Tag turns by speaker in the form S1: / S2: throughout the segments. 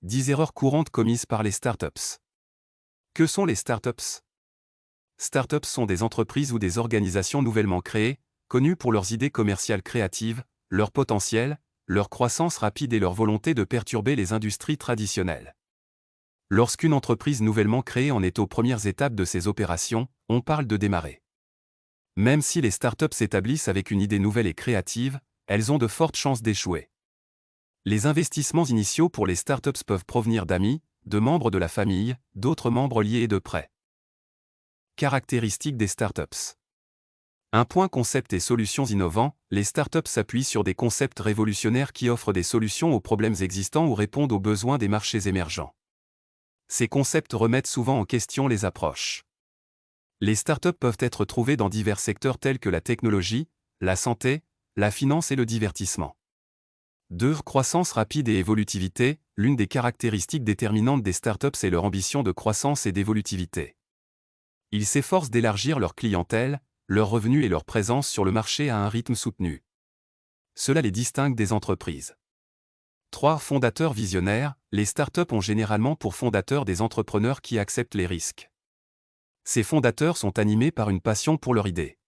S1: 10 erreurs courantes commises par les startups. Que sont les startups? Startups sont des entreprises ou des organisations nouvellement créées, connues pour leurs idées commerciales créatives, leur potentiel, leur croissance rapide et leur volonté de perturber les industries traditionnelles. Lorsqu'une entreprise nouvellement créée en est aux premières étapes de ses opérations, on parle de démarrer. Même si les startups s'établissent avec une idée nouvelle et créative, elles ont de fortes chances d'échouer. Les investissements initiaux pour les startups peuvent provenir d'amis, de membres de la famille, d'autres membres liés et de près. Caractéristiques des startups. Un point concept et solutions innovants, les startups s'appuient sur des concepts révolutionnaires qui offrent des solutions aux problèmes existants ou répondent aux besoins des marchés émergents. Ces concepts remettent souvent en question les approches. Les startups peuvent être trouvées dans divers secteurs tels que la technologie, la santé, la finance et le divertissement. 2. Croissance rapide et évolutivité. L'une des caractéristiques déterminantes des startups est leur ambition de croissance et d'évolutivité. Ils s'efforcent d'élargir leur clientèle, leurs revenus et leur présence sur le marché à un rythme soutenu. Cela les distingue des entreprises. 3. Fondateurs visionnaires. Les startups ont généralement pour fondateurs des entrepreneurs qui acceptent les risques. Ces fondateurs sont animés par une passion pour leur idée.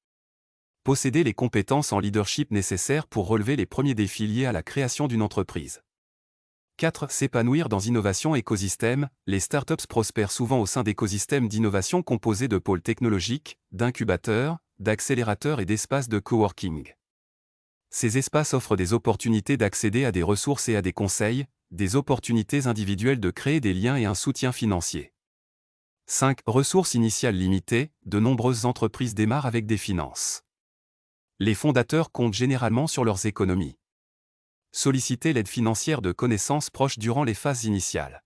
S1: Posséder les compétences en leadership nécessaires pour relever les premiers défis liés à la création d'une entreprise. 4. S'épanouir dans innovation écosystème. Les startups prospèrent souvent au sein d'écosystèmes d'innovation composés de pôles technologiques, d'incubateurs, d'accélérateurs et d'espaces de coworking. Ces espaces offrent des opportunités d'accéder à des ressources et à des conseils, des opportunités individuelles de créer des liens et un soutien financier. 5. Ressources initiales limitées. De nombreuses entreprises démarrent avec des finances. Les fondateurs comptent généralement sur leurs économies. Solliciter l'aide financière de connaissances proches durant les phases initiales.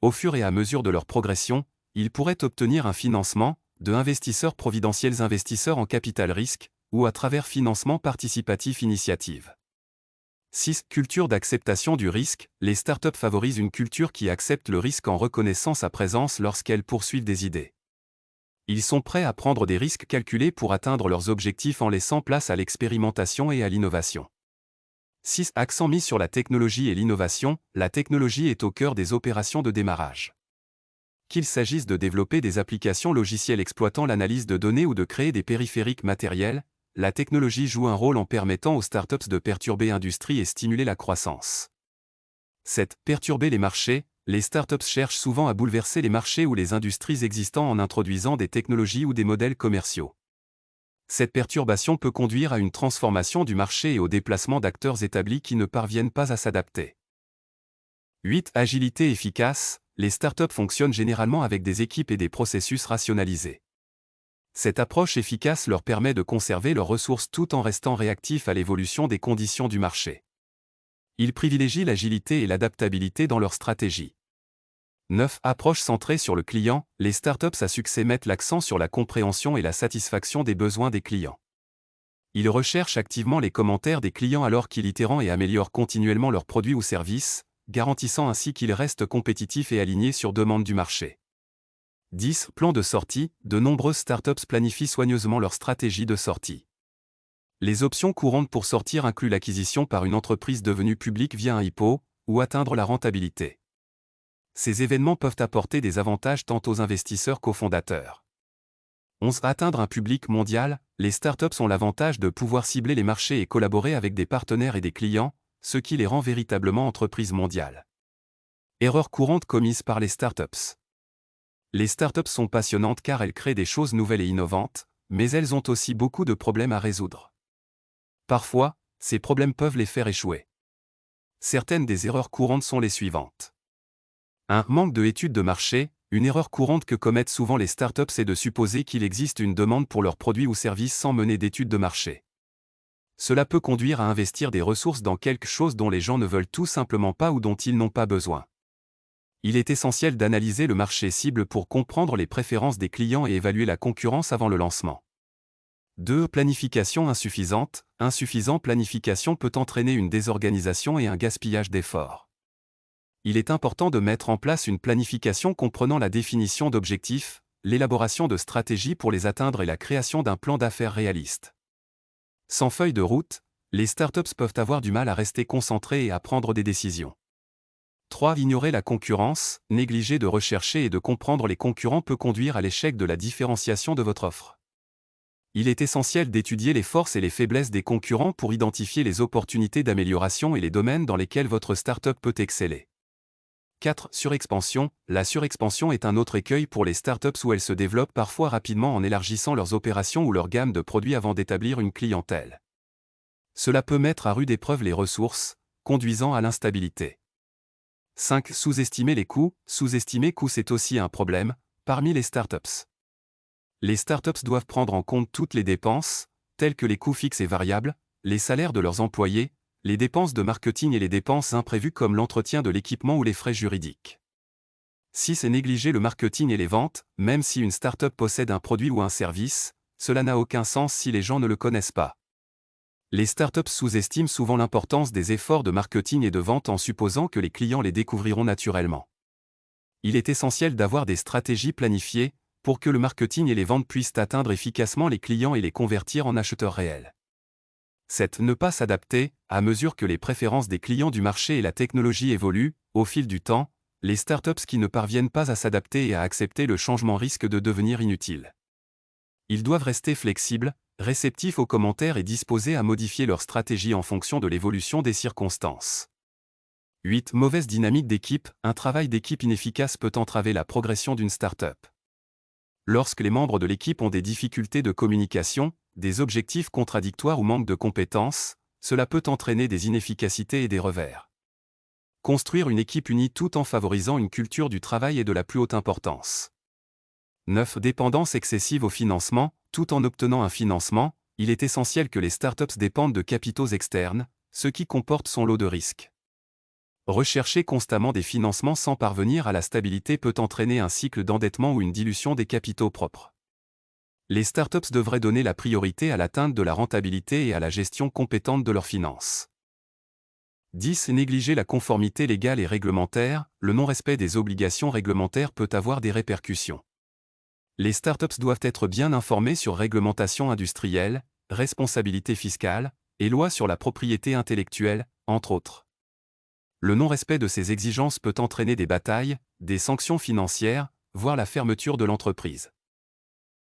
S1: Au fur et à mesure de leur progression, ils pourraient obtenir un financement, de investisseurs providentiels investisseurs en capital risque, ou à travers financement participatif initiative. 6. Culture d'acceptation du risque. Les startups favorisent une culture qui accepte le risque en reconnaissant sa présence lorsqu'elles poursuivent des idées. Ils sont prêts à prendre des risques calculés pour atteindre leurs objectifs en laissant place à l'expérimentation et à l'innovation. 6. Accent mis sur la technologie et l'innovation. La technologie est au cœur des opérations de démarrage. Qu'il s'agisse de développer des applications logicielles exploitant l'analyse de données ou de créer des périphériques matériels, la technologie joue un rôle en permettant aux startups de perturber l'industrie et stimuler la croissance. 7. Perturber les marchés. Les startups cherchent souvent à bouleverser les marchés ou les industries existants en introduisant des technologies ou des modèles commerciaux. Cette perturbation peut conduire à une transformation du marché et au déplacement d'acteurs établis qui ne parviennent pas à s'adapter. 8. Agilité efficace. Les startups fonctionnent généralement avec des équipes et des processus rationalisés. Cette approche efficace leur permet de conserver leurs ressources tout en restant réactifs à l'évolution des conditions du marché. Ils privilégient l'agilité et l'adaptabilité dans leur stratégie. 9. Approche centrée sur le client. Les startups à succès mettent l'accent sur la compréhension et la satisfaction des besoins des clients. Ils recherchent activement les commentaires des clients alors qu'ils itèrent et améliorent continuellement leurs produits ou services, garantissant ainsi qu'ils restent compétitifs et alignés sur demande du marché. 10. Plan de sortie. De nombreuses startups planifient soigneusement leur stratégie de sortie. Les options courantes pour sortir incluent l'acquisition par une entreprise devenue publique via un IPO, ou atteindre la rentabilité. Ces événements peuvent apporter des avantages tant aux investisseurs qu'aux fondateurs. 11. Atteindre un public mondial. Les startups ont l'avantage de pouvoir cibler les marchés et collaborer avec des partenaires et des clients, ce qui les rend véritablement entreprises mondiales. Erreurs courantes commises par les startups. Les startups sont passionnantes car elles créent des choses nouvelles et innovantes, mais elles ont aussi beaucoup de problèmes à résoudre. Parfois, ces problèmes peuvent les faire échouer. Certaines des erreurs courantes sont les suivantes. 1. Manque de études de marché. Une erreur courante que commettent souvent les startups est de supposer qu'il existe une demande pour leurs produits ou services sans mener d'études de marché. Cela peut conduire à investir des ressources dans quelque chose dont les gens ne veulent tout simplement pas ou dont ils n'ont pas besoin. Il est essentiel d'analyser le marché cible pour comprendre les préférences des clients et évaluer la concurrence avant le lancement. 2. Planification insuffisante. Insuffisante planification peut entraîner une désorganisation et un gaspillage d'efforts. Il est important de mettre en place une planification comprenant la définition d'objectifs, l'élaboration de stratégies pour les atteindre et la création d'un plan d'affaires réaliste. Sans feuille de route, les startups peuvent avoir du mal à rester concentrées et à prendre des décisions. 3. Ignorer la concurrence, négliger de rechercher et de comprendre les concurrents peut conduire à l'échec de la différenciation de votre offre. Il est essentiel d'étudier les forces et les faiblesses des concurrents pour identifier les opportunités d'amélioration et les domaines dans lesquels votre startup peut exceller. 4. Surexpansion. La surexpansion est un autre écueil pour les startups où elles se développent parfois rapidement en élargissant leurs opérations ou leur gamme de produits avant d'établir une clientèle. Cela peut mettre à rude épreuve les ressources, conduisant à l'instabilité. 5. Sous-estimer les coûts. Sous-estimer coûts, c'est aussi un problème parmi les startups. Les startups doivent prendre en compte toutes les dépenses, telles que les coûts fixes et variables, les salaires de leurs employés, les dépenses de marketing et les dépenses imprévues comme l'entretien de l'équipement ou les frais juridiques. 6. Négliger le marketing et les ventes. Même si une startup possède un produit ou un service, cela n'a aucun sens si les gens ne le connaissent pas. Les startups sous-estiment souvent l'importance des efforts de marketing et de vente en supposant que les clients les découvriront naturellement. Il est essentiel d'avoir des stratégies planifiées pour que le marketing et les ventes puissent atteindre efficacement les clients et les convertir en acheteurs réels. 7. Ne pas s'adapter. À mesure que les préférences des clients du marché et la technologie évoluent, au fil du temps, les startups qui ne parviennent pas à s'adapter et à accepter le changement risquent de devenir inutiles. Ils doivent rester flexibles, réceptifs aux commentaires et disposés à modifier leur stratégie en fonction de l'évolution des circonstances. 8. Mauvaise dynamique d'équipe. Un travail d'équipe inefficace peut entraver la progression d'une startup. Lorsque les membres de l'équipe ont des difficultés de communication, des objectifs contradictoires ou manquent de compétences, cela peut entraîner des inefficacités et des revers. Construire une équipe unie tout en favorisant une culture du travail est de la plus haute importance. 9. Dépendance excessive au financement. Tout en obtenant un financement, il est essentiel que les startups dépendent de capitaux externes, ce qui comporte son lot de risques. Rechercher constamment des financements sans parvenir à la stabilité peut entraîner un cycle d'endettement ou une dilution des capitaux propres. Les startups devraient donner la priorité à l'atteinte de la rentabilité et à la gestion compétente de leurs finances. 10. Négliger la conformité légale et réglementaire. Le non-respect des obligations réglementaires peut avoir des répercussions. Les startups doivent être bien informées sur réglementation industrielle, responsabilité fiscale, et lois sur la propriété intellectuelle, entre autres. Le non-respect de ces exigences peut entraîner des batailles, des sanctions financières, voire la fermeture de l'entreprise.